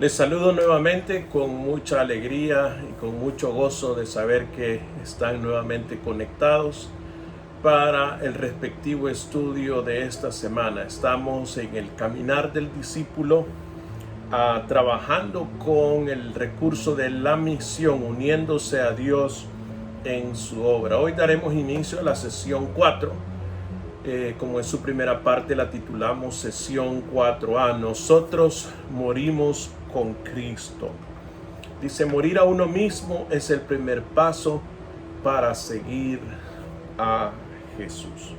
Les saludo nuevamente con mucha alegría y con mucho gozo de saber que están nuevamente conectados para el respectivo estudio de esta semana. Estamos en el caminar del discípulo, trabajando con el recurso de la misión, uniéndose a Dios en su obra. Hoy daremos inicio a la sesión 4. Como es su primera parte, la titulamos sesión 4A. Nosotros morimos con Cristo. Dice, morir a uno mismo es el primer paso para seguir a Jesús.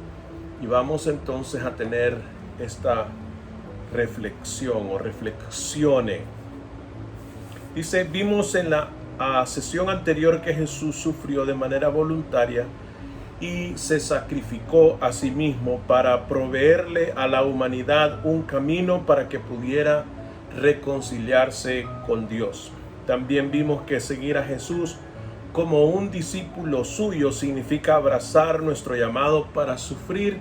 Y vamos entonces a tener esta reflexión o reflexiones. Dice, vimos en la sesión anterior que Jesús sufrió de manera voluntaria y se sacrificó a sí mismo para proveerle a la humanidad un camino para que pudiera reconciliarse con Dios. También vimos que seguir a Jesús como un discípulo suyo significa abrazar nuestro llamado para sufrir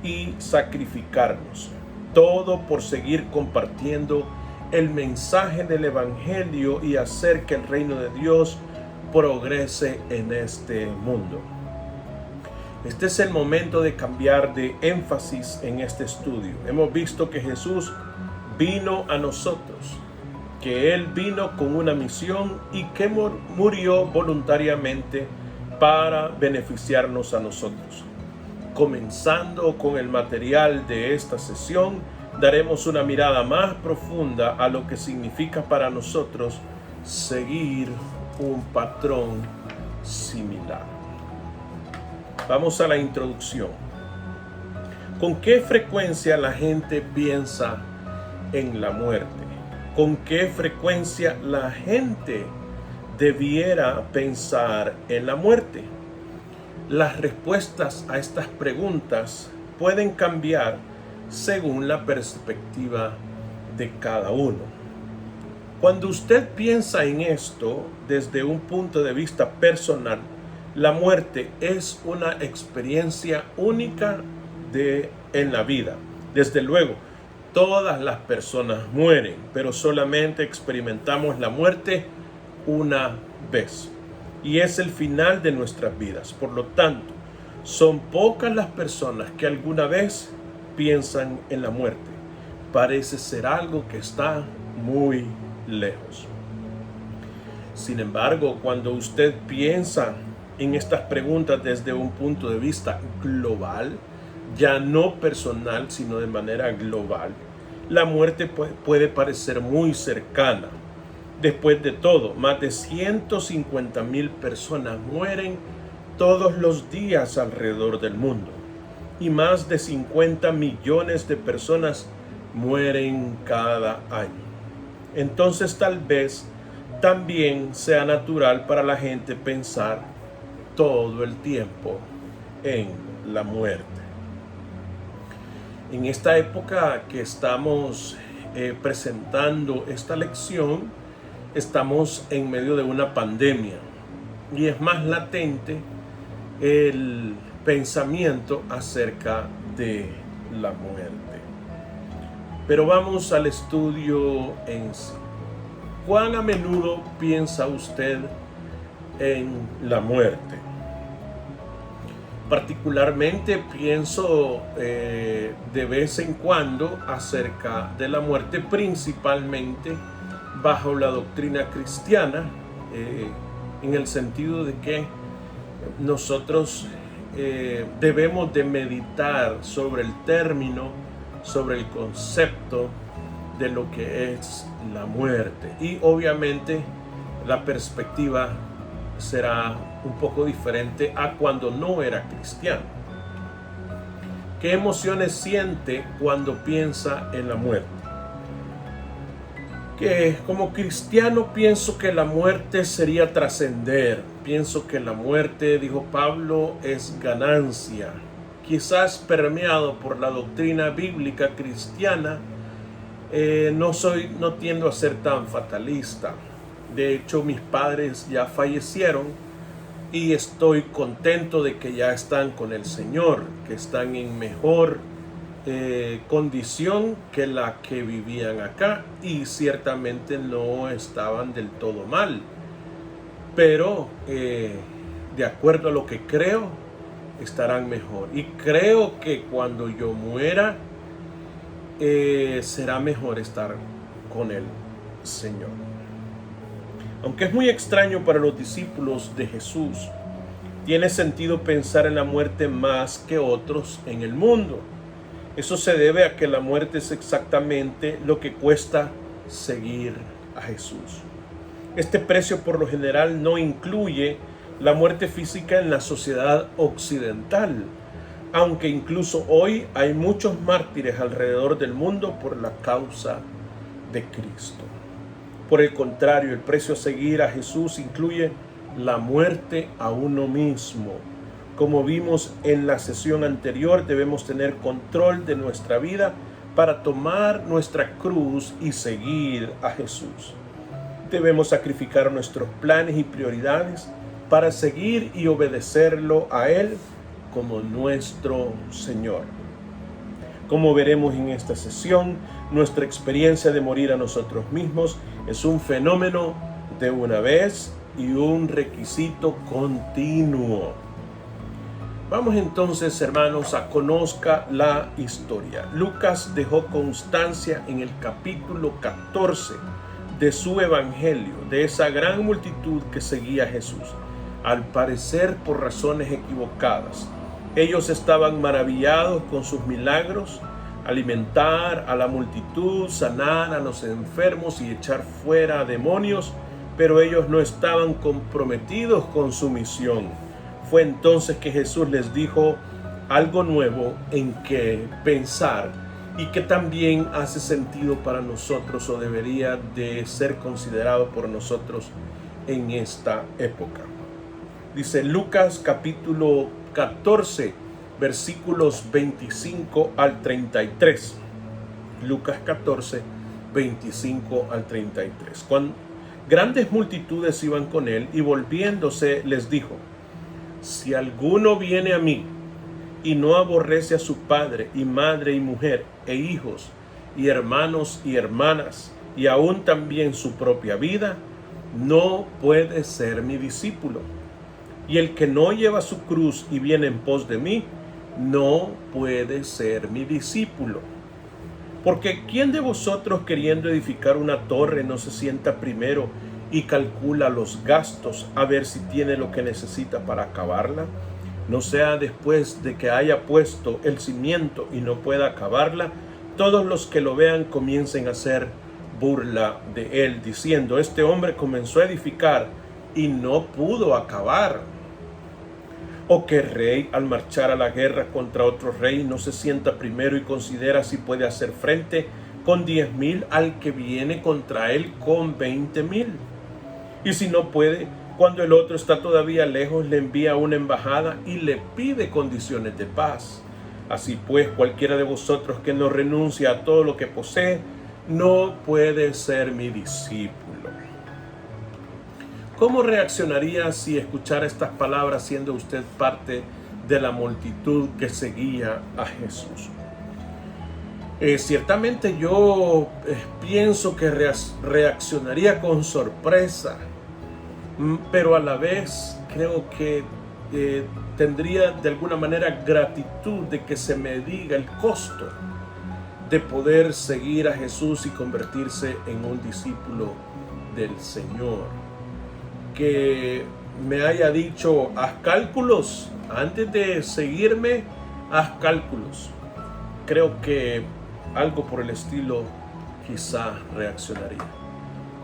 y sacrificarnos. Todo por seguir compartiendo el mensaje del Evangelio y hacer que el reino de Dios progrese en este mundo. Este es el momento de cambiar de énfasis en este estudio. Hemos visto que Jesús vino a nosotros, que Él vino con una misión y que murió voluntariamente para beneficiarnos a nosotros. Comenzando con el material de esta sesión, daremos una mirada más profunda a lo que significa para nosotros seguir un patrón similar. Vamos a la introducción. ¿Con qué frecuencia la gente piensa en la muerte? ¿Con qué frecuencia la gente debiera pensar en la muerte? Las respuestas a estas preguntas pueden cambiar según la perspectiva de cada uno. Cuando usted piensa en esto desde un punto de vista personal, la muerte es una experiencia única en la vida. Desde luego, todas las personas mueren, pero solamente experimentamos la muerte una vez. Y es el final de nuestras vidas. Por lo tanto, son pocas las personas que alguna vez piensan en la muerte. Parece ser algo que está muy lejos. Sin embargo, cuando usted piensa en estas preguntas desde un punto de vista global, ya no personal, sino de manera global, la muerte puede parecer muy cercana. Después de todo, más de 150,000 personas mueren todos los días alrededor del mundo y más de 50 millones de personas mueren cada año. Entonces tal vez también sea natural para la gente pensar todo el tiempo en la muerte. En esta época que estamos presentando esta lección, estamos en medio de una pandemia y es más latente el pensamiento acerca de la muerte. Pero vamos al estudio en sí. ¿Cuán a menudo piensa usted en la muerte? Particularmente pienso de vez en cuando acerca de la muerte, principalmente bajo la doctrina cristiana, en el sentido de que nosotros debemos de meditar sobre el término, sobre el concepto de lo que es la muerte. Y obviamente la perspectiva será un poco diferente a cuando no era cristiano. ¿Qué emociones siente cuando piensa en la muerte? Que como cristiano pienso que la muerte sería trascender. Pienso que la muerte, dijo Pablo, es ganancia. Quizás permeado por la doctrina bíblica cristiana, no tiendo a ser tan fatalista. De hecho, mis padres ya fallecieron y estoy contento de que ya están con el Señor, que están en mejor condición que la que vivían acá, y ciertamente no estaban del todo mal, pero de acuerdo a lo que creo, estarán mejor. Y creo que cuando yo muera, será mejor estar con el Señor. Aunque es muy extraño para los discípulos de Jesús, tiene sentido pensar en la muerte más que otros en el mundo. Eso se debe a que la muerte es exactamente lo que cuesta seguir a Jesús. Este precio por lo general no incluye la muerte física en la sociedad occidental, aunque incluso hoy hay muchos mártires alrededor del mundo por la causa de Cristo. Por el contrario, el precio a seguir a Jesús incluye la muerte a uno mismo. Como vimos en la sesión anterior, debemos tener control de nuestra vida para tomar nuestra cruz y seguir a Jesús. Debemos sacrificar nuestros planes y prioridades para seguir y obedecerlo a Él como nuestro Señor. Como veremos en esta sesión, nuestra experiencia de morir a nosotros mismos es un fenómeno de una vez y un requisito continuo. Vamos entonces, hermanos, a conozca la historia. Lucas dejó constancia en el capítulo 14 de su evangelio, de esa gran multitud que seguía a Jesús, al parecer por razones equivocadas. Ellos estaban maravillados con sus milagros, alimentar a la multitud, sanar a los enfermos y echar fuera a demonios, pero ellos no estaban comprometidos con su misión. Fue entonces que Jesús les dijo algo nuevo en que pensar y que también hace sentido para nosotros, o debería de ser considerado por nosotros en esta época. Dice Lucas capítulo 14, versículos 25 al 33. Lucas 14, 25 al 33. Cuando grandes multitudes iban con él, y volviéndose les dijo: si alguno viene a mí y no aborrece a su padre y madre y mujer e hijos y hermanos y hermanas, y aún también su propia vida, no puede ser mi discípulo. Y el que no lleva su cruz y viene en pos de mí, no puede ser mi discípulo. Porque ¿quién de vosotros, queriendo edificar una torre, no se sienta primero y calcula los gastos a ver si tiene lo que necesita para acabarla? No sea después de que haya puesto el cimiento y no pueda acabarla, todos los que lo vean comiencen a hacer burla de él, diciendo: este hombre comenzó a edificar y no pudo acabar. O que rey, al marchar a la guerra contra otro rey, no se sienta primero y considera si puede hacer frente con 10,000 al que viene contra él con 20,000. Y si no puede, cuando el otro está todavía lejos, le envía una embajada y le pide condiciones de paz. Así pues, cualquiera de vosotros que no renuncia a todo lo que posee, no puede ser mi discípulo. ¿Cómo reaccionaría si escuchara estas palabras siendo usted parte de la multitud que seguía a Jesús? Ciertamente yo pienso que reaccionaría con sorpresa, pero a la vez creo que tendría de alguna manera gratitud de que se me diga el costo de poder seguir a Jesús y convertirse en un discípulo del Señor. Que me haya dicho: haz cálculos, antes de seguirme, haz cálculos. Creo que algo por el estilo quizá reaccionaría.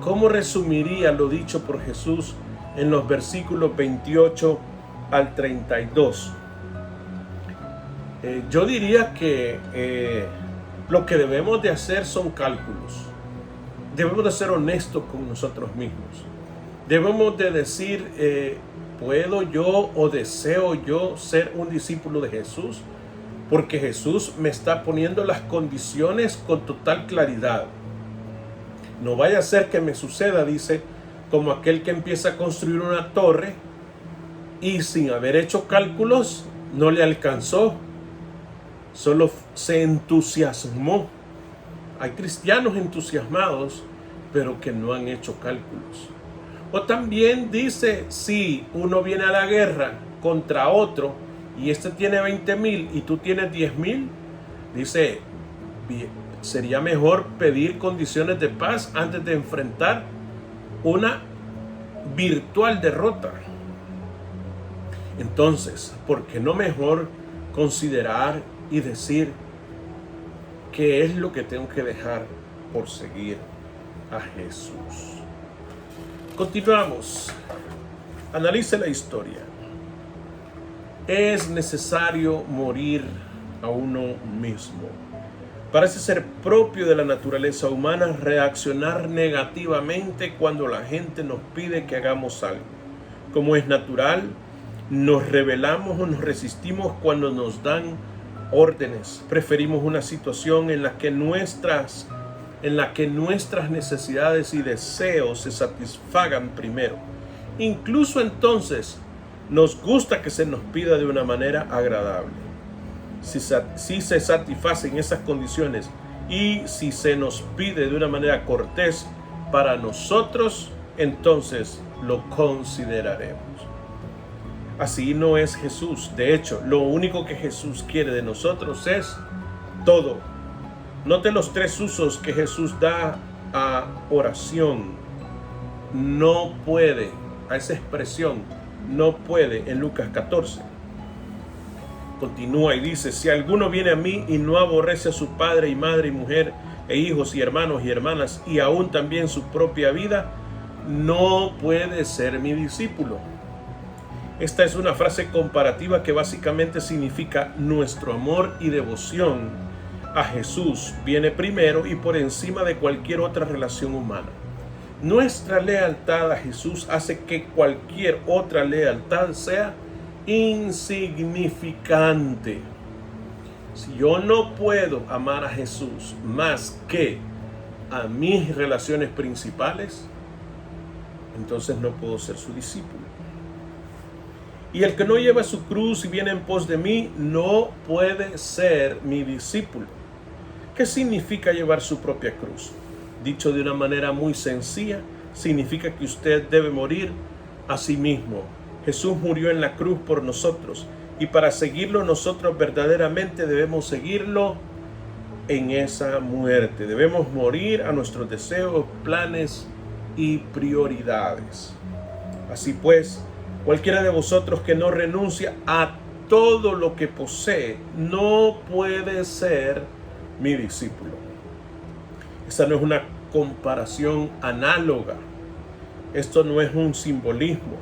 ¿Cómo resumiría lo dicho por Jesús en los versículos 28 al 32? Yo diría que lo que debemos de hacer son cálculos. Debemos de ser honestos con nosotros mismos. Debemos de decir: ¿puedo yo o deseo yo ser un discípulo de Jesús? Porque Jesús me está poniendo las condiciones con total claridad. No vaya a ser que me suceda, dice, como aquel que empieza a construir una torre y sin haber hecho cálculos no le alcanzó. Solo se entusiasmó. Hay cristianos entusiasmados, pero que no han hecho cálculos. O también dice, si uno viene a la guerra contra otro y este tiene 20,000 y tú tienes 10,000, dice, sería mejor pedir condiciones de paz antes de enfrentar una virtual derrota. Entonces, ¿por qué no mejor considerar y decir qué es lo que tengo que dejar por seguir a Jesús? Continuamos. Analice la historia. Es necesario morir a uno mismo. Parece ser propio de la naturaleza humana reaccionar negativamente cuando la gente nos pide que hagamos algo. Como es natural, nos rebelamos o nos resistimos cuando nos dan órdenes. Preferimos una situación en la que nuestras necesidades y deseos se satisfagan primero. Incluso entonces nos gusta que se nos pida de una manera agradable. Si se satisfacen esas condiciones y si se nos pide de una manera cortés para nosotros, entonces lo consideraremos. Así no es Jesús. De hecho, lo único que Jesús quiere de nosotros es todo. Note los 3 usos que Jesús da a oración. No puede, a esa expresión, no puede, en Lucas 14. Continúa y dice, si alguno viene a mí y no aborrece a su padre y madre y mujer e hijos y hermanos y hermanas y aún también su propia vida, no puede ser mi discípulo. Esta es una frase comparativa que básicamente significa nuestro amor y devoción a Jesús viene primero y por encima de cualquier otra relación humana. Nuestra lealtad a Jesús hace que cualquier otra lealtad sea insignificante. Si yo no puedo amar a Jesús más que a mis relaciones principales, entonces no puedo ser su discípulo. Y el que no lleva su cruz y viene en pos de mí, no puede ser mi discípulo. ¿Qué significa llevar su propia cruz? Dicho de una manera muy sencilla, significa que usted debe morir a sí mismo. Jesús murió en la cruz por nosotros, y para seguirlo nosotros verdaderamente debemos seguirlo en esa muerte. Debemos morir a nuestros deseos, planes y prioridades. Así pues, cualquiera de vosotros que no renuncia a todo lo que posee, no puede ser mi discípulo. Esta no es una comparación análoga. Esto no es un simbolismo.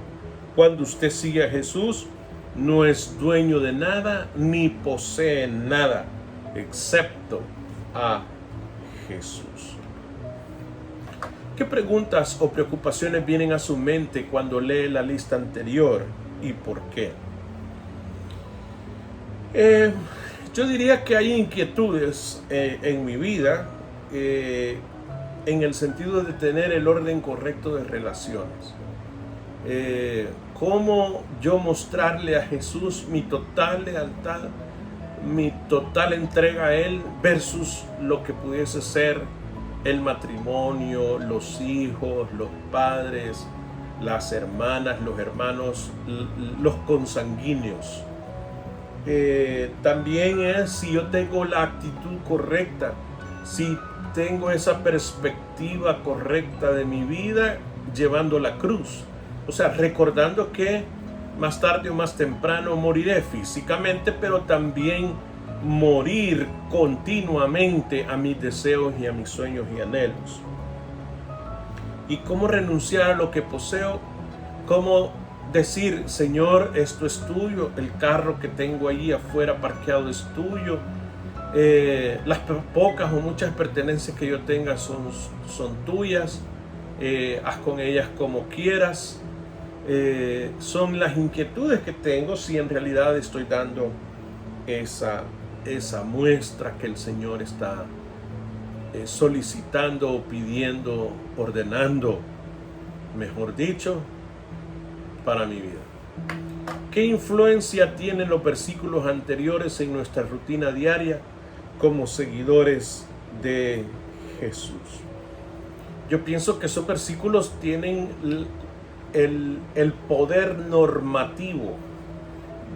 Cuando usted sigue a Jesús, no es dueño de nada ni posee nada, excepto a Jesús. ¿Qué preguntas o preocupaciones vienen a su mente cuando lee la lista anterior y por qué? Yo diría que hay inquietudes en mi vida en el sentido de tener el orden correcto de relaciones. ¿Cómo yo mostrarle a Jesús mi total lealtad, mi total entrega a Él versus lo que pudiese ser el matrimonio, los hijos, los padres, las hermanas, los hermanos, los consanguíneos? También es si yo tengo la actitud correcta, si tengo esa perspectiva correcta de mi vida llevando la cruz. O sea, recordando que más tarde o más temprano moriré físicamente, pero también morir continuamente a mis deseos y a mis sueños y anhelos. ¿Y cómo renunciar a lo que poseo? ¿Cómo decir, Señor, esto es tuyo? El carro que tengo allí afuera parqueado es tuyo. Las pocas o muchas pertenencias que yo tenga son tuyas. Haz con ellas como quieras. Son las inquietudes que tengo si en realidad estoy dando esa muestra que el Señor está solicitando, pidiendo, ordenando, mejor dicho, para mi vida. ¿Qué influencia tienen los versículos anteriores en nuestra rutina diaria como seguidores de Jesús. Yo pienso que esos versículos tienen el poder normativo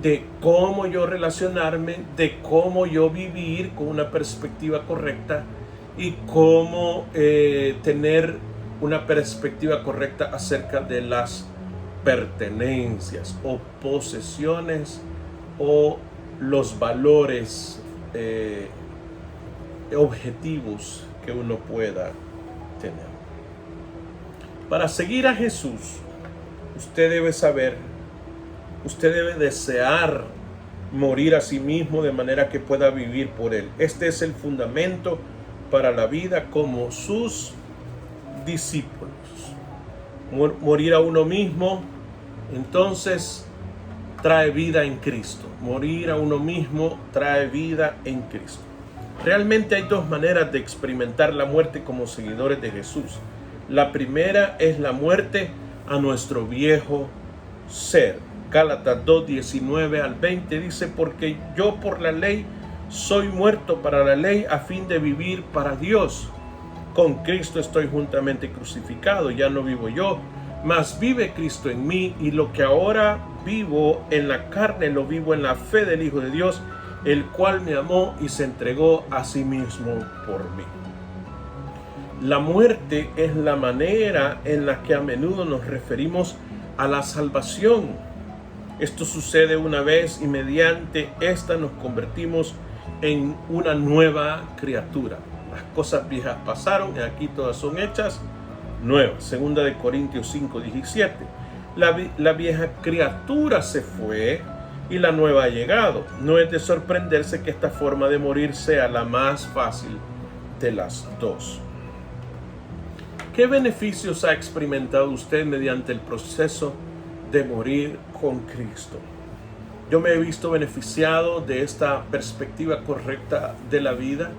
de cómo yo relacionarme, de cómo yo vivir con una perspectiva correcta y cómo tener una perspectiva correcta acerca de las pertenencias o posesiones o los valores objetivos que uno pueda tener. Para seguir a Jesús, usted debe saber, usted debe desear morir a sí mismo de manera que pueda vivir por Él. Este es el fundamento para la vida como sus discípulos. Morir a uno mismo, entonces, trae vida en Cristo. Morir a uno mismo trae vida en Cristo. Realmente hay dos maneras de experimentar la muerte como seguidores de Jesús. La primera es la muerte a nuestro viejo ser. Gálatas 2, 19 al 20 dice: porque yo por la ley soy muerto para la ley a fin de vivir para Dios. Con Cristo estoy juntamente crucificado, ya no vivo yo, mas vive Cristo en mí, y lo que ahora vivo en la carne lo vivo en la fe del Hijo de Dios, el cual me amó y se entregó a sí mismo por mí. La muerte es la manera en la que a menudo nos referimos a la salvación. Esto sucede una vez y mediante esta nos convertimos en una nueva criatura. Las cosas viejas pasaron y aquí todas son hechas nuevas. Segunda de Corintios 5, 17. La vieja criatura se fue y la nueva ha llegado. No es de sorprenderse que esta forma de morir sea la más fácil de las dos. ¿Qué beneficios ha experimentado usted mediante el proceso de morir con Cristo? Yo me he visto beneficiado de esta perspectiva correcta de la vida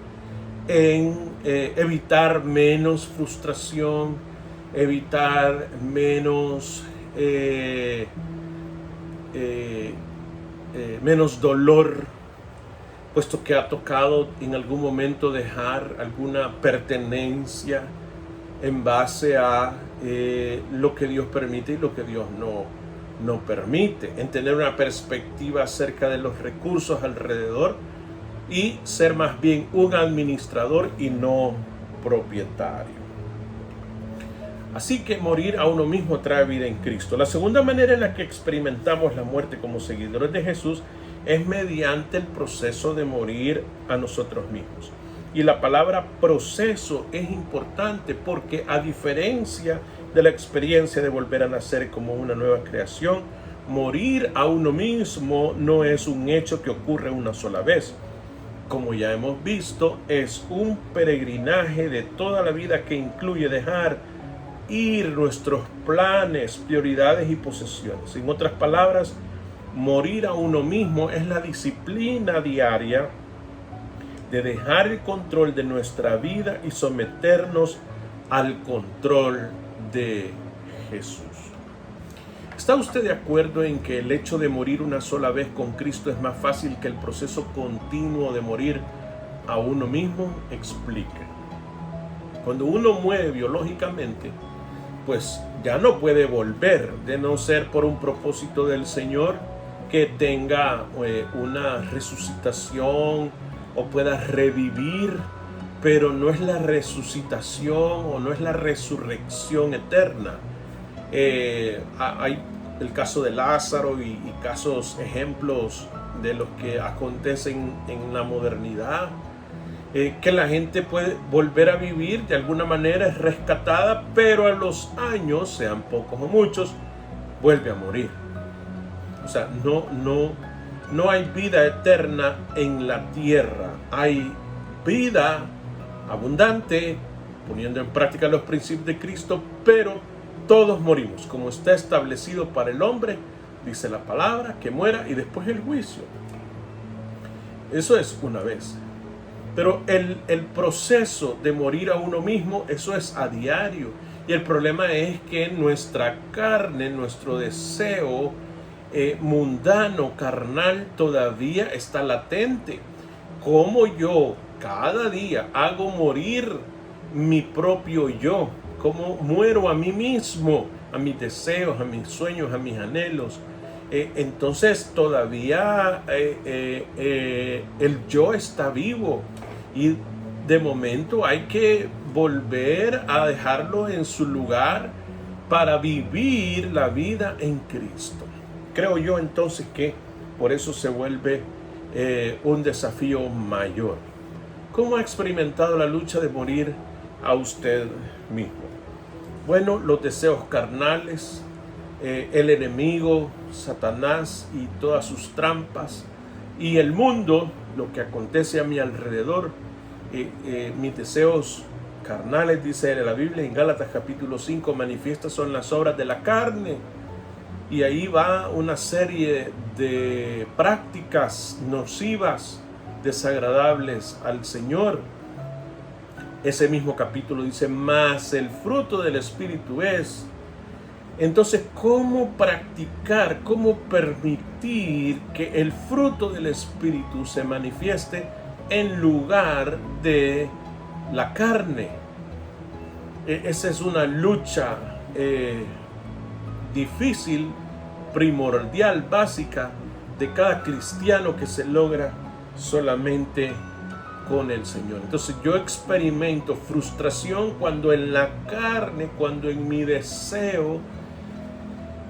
en evitar menos frustración, evitar menos dolor, puesto que ha tocado en algún momento dejar alguna pertenencia en base a lo que Dios permite y lo que Dios no permite, en tener una perspectiva acerca de los recursos alrededor y ser más bien un administrador y no propietario. Así que morir a uno mismo trae vida en Cristo. La segunda manera en la que experimentamos la muerte como seguidores de Jesús es mediante el proceso de morir a nosotros mismos. Y la palabra proceso es importante porque, a diferencia de la experiencia de volver a nacer como una nueva creación, morir a uno mismo no es un hecho que ocurre una sola vez. Como ya hemos visto, es un peregrinaje de toda la vida que incluye dejar ir nuestros planes, prioridades y posesiones. En otras palabras, morir a uno mismo es la disciplina diaria de dejar el control de nuestra vida y someternos al control de Jesús. ¿Está usted de acuerdo en que el hecho de morir una sola vez con Cristo es más fácil que el proceso continuo de morir a uno mismo? Explique. Cuando uno muere biológicamente, pues ya no puede volver, de no ser por un propósito del Señor que tenga una resucitación o pueda revivir, pero no es la resucitación o no es la resurrección eterna. Hay el caso de Lázaro y ejemplos de los que acontecen en la modernidad, que la gente puede volver a vivir de alguna manera, es rescatada, pero a los años, sean pocos o muchos, vuelve a morir. O sea, no hay vida eterna en la tierra. Hay vida abundante, poniendo en práctica los principios de Cristo, pero todos morimos, como está establecido para el hombre, dice la palabra, que muera y después el juicio. Eso es una vez. Pero el proceso de morir a uno mismo, eso es a diario. Y el problema es que nuestra carne, nuestro deseo mundano, carnal, todavía está latente. ¿Cómo yo, cada día hago morir mi propio yo, como muero a mí mismo, a mis deseos, a mis sueños, a mis anhelos, entonces todavía el yo está vivo y de momento hay que volver a dejarlo en su lugar para vivir la vida en Cristo. Creo yo entonces que por eso se vuelve un desafío mayor. ¿Cómo ha experimentado la lucha de morir a usted mismo? Bueno, los deseos carnales, el enemigo, Satanás y todas sus trampas, y el mundo, lo que acontece a mi alrededor, mis deseos carnales, dice la Biblia en Gálatas capítulo 5, manifiestas son las obras de la carne. Y ahí va una serie de prácticas nocivas, desagradables al Señor. Ese mismo capítulo dice, más el fruto del Espíritu es. Entonces, ¿cómo practicar, cómo permitir que el fruto del Espíritu se manifieste en lugar de la carne? Esa es una lucha difícil, primordial, básica de cada cristiano que se logra solamente con el Señor. Entonces yo experimento frustración cuando en la carne, cuando en mi deseo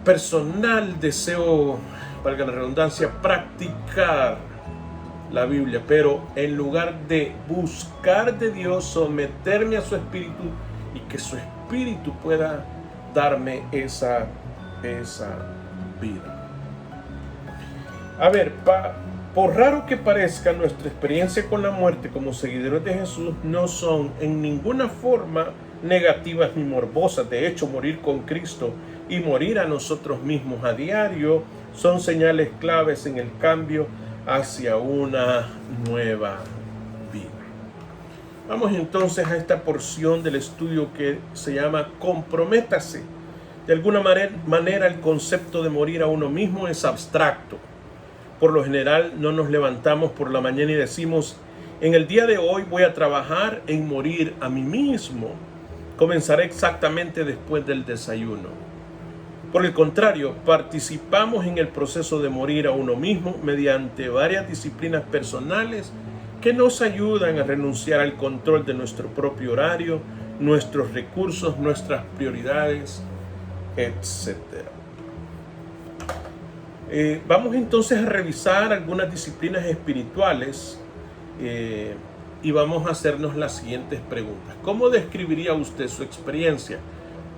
personal deseo, valga la redundancia, practicar la Biblia, pero en lugar de buscar de Dios, someterme a su Espíritu y que su Espíritu pueda darme esa vida. A ver, por raro que parezca, nuestra experiencia con la muerte como seguidores de Jesús no son en ninguna forma negativas ni morbosas. De hecho, morir con Cristo y morir a nosotros mismos a diario son señales claves en el cambio hacia una nueva vida. Vamos entonces a esta porción del estudio que se llama Comprométase. De alguna manera el concepto de morir a uno mismo es abstracto. Por lo general no nos levantamos por la mañana y decimos, en el día de hoy voy a trabajar en morir a mí mismo. Comenzaré exactamente después del desayuno. Por el contrario, participamos en el proceso de morir a uno mismo mediante varias disciplinas personales que nos ayudan a renunciar al control de nuestro propio horario, nuestros recursos, nuestras prioridades, etc. Vamos entonces a revisar algunas disciplinas espirituales y vamos a hacernos las siguientes preguntas. ¿Cómo describiría usted su experiencia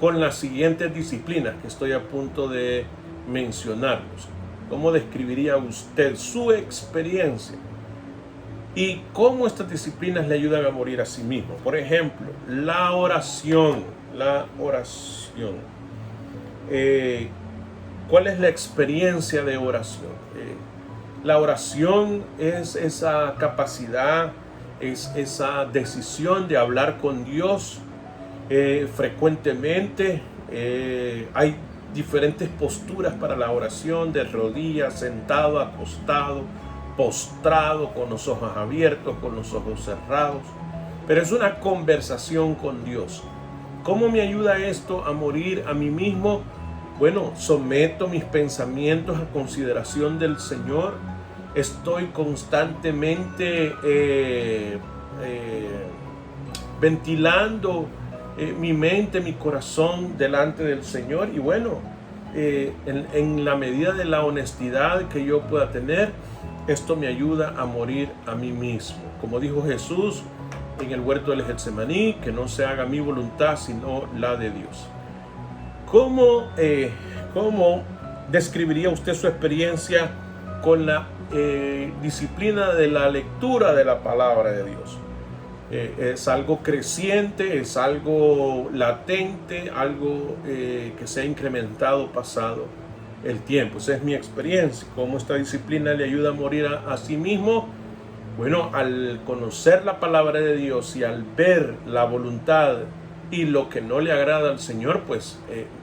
con las siguientes disciplinas que estoy a punto de mencionarlos? ¿Cómo describiría usted su experiencia? ¿Y cómo estas disciplinas le ayudan a morir a sí mismo? Por ejemplo, la oración. ¿Cuál es la experiencia de oración? La oración es esa capacidad, es esa decisión de hablar con Dios frecuentemente. Hay diferentes posturas para la oración, de rodillas, sentado, acostado, postrado, con los ojos abiertos, con los ojos cerrados. Pero es una conversación con Dios. ¿Cómo me ayuda esto a morir a mí mismo? Bueno, someto mis pensamientos a consideración del Señor. Estoy constantemente ventilando mi mente, mi corazón delante del Señor. Y bueno, en la medida de la honestidad que yo pueda tener, esto me ayuda a morir a mí mismo. Como dijo Jesús en el huerto del Getsemaní, que no se haga mi voluntad sino la de Dios. ¿Cómo describiría usted su experiencia con la disciplina de la lectura de la palabra de Dios? ¿Es algo creciente? ¿Es algo latente? ¿Algo que se ha incrementado pasado el tiempo? Esa es mi experiencia. ¿Cómo esta disciplina le ayuda a morir a sí mismo? Bueno, al conocer la palabra de Dios y al ver la voluntad y lo que no le agrada al Señor, pues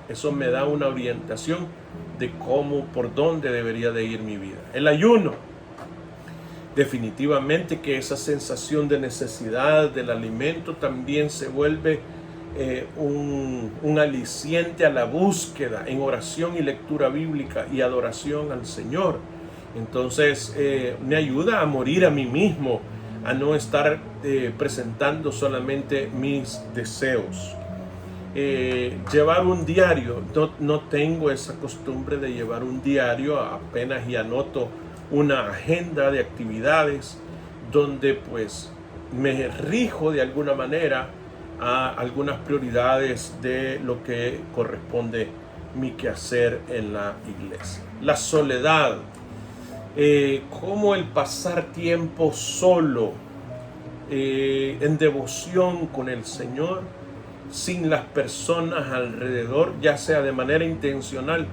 eso me da una orientación de cómo, por dónde debería de ir mi vida. El ayuno. Definitivamente que esa sensación de necesidad del alimento también se vuelve un aliciente a la búsqueda en oración y lectura bíblica y adoración al Señor. Entonces me ayuda a morir a mí mismo, a no estar presentando solamente mis deseos. Llevar un diario, no tengo esa costumbre de llevar un diario, apenas y anoto una agenda de actividades donde pues me rijo de alguna manera a algunas prioridades de lo que corresponde mi quehacer en la iglesia. La soledad, como el pasar tiempo solo en devoción con el Señor, sin las personas alrededor, ya sea de manera intencional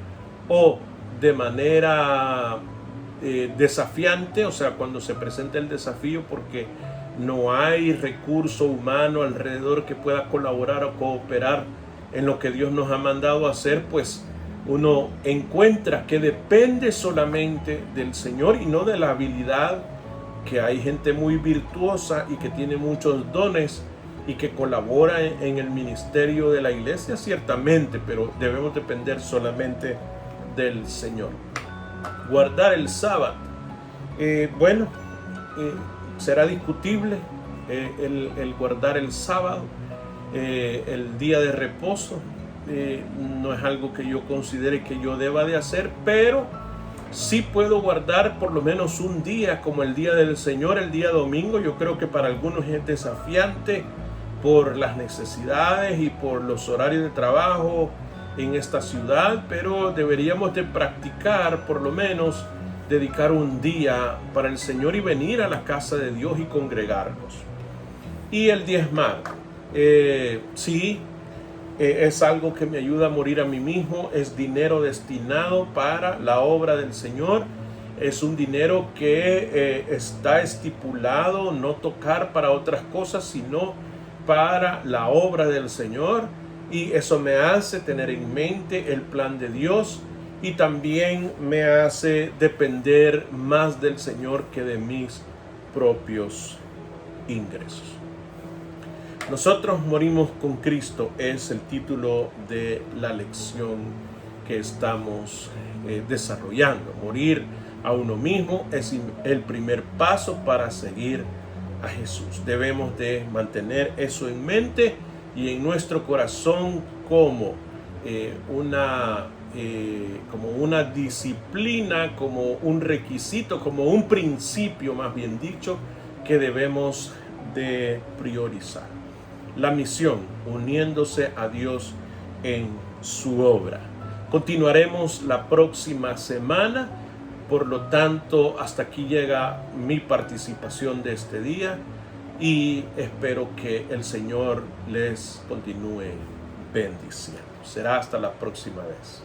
o de manera desafiante, o sea, cuando se presenta el desafío porque no hay recurso humano alrededor que pueda colaborar o cooperar en lo que Dios nos ha mandado a hacer, pues uno encuentra que depende solamente del Señor y no de la habilidad, que hay gente muy virtuosa y que tiene muchos dones y que colabora en el ministerio de la iglesia, ciertamente, pero debemos depender solamente del Señor. Guardar el sábado, será discutible el guardar el sábado, el día de reposo. No es algo que yo considere que yo deba de hacer, pero sí puedo guardar por lo menos un día, como el día del Señor, el día domingo. Yo creo que para algunos es desafiante por las necesidades y por los horarios de trabajo en esta ciudad, pero deberíamos de practicar, por lo menos dedicar un día para el Señor y venir a la casa de Dios y congregarnos. Y el diezmar, es algo que me ayuda a morir a mí mismo. Es dinero destinado para la obra del Señor. Es un dinero que está estipulado no tocar para otras cosas, sino para la obra del Señor. Y eso me hace tener en mente el plan de Dios y también me hace depender más del Señor que de mis propios ingresos. Nosotros morimos con Cristo es el título de la lección que estamos desarrollando. Morir a uno mismo es el primer paso para seguir a Jesús. Debemos de mantener eso en mente y en nuestro corazón como una disciplina, como un requisito, como un principio, más bien dicho, que debemos de priorizar. La misión, uniéndose a Dios en su obra. Continuaremos la próxima semana. Por lo tanto, hasta aquí llega mi participación de este día y espero que el Señor les continúe bendiciendo. Será hasta la próxima vez.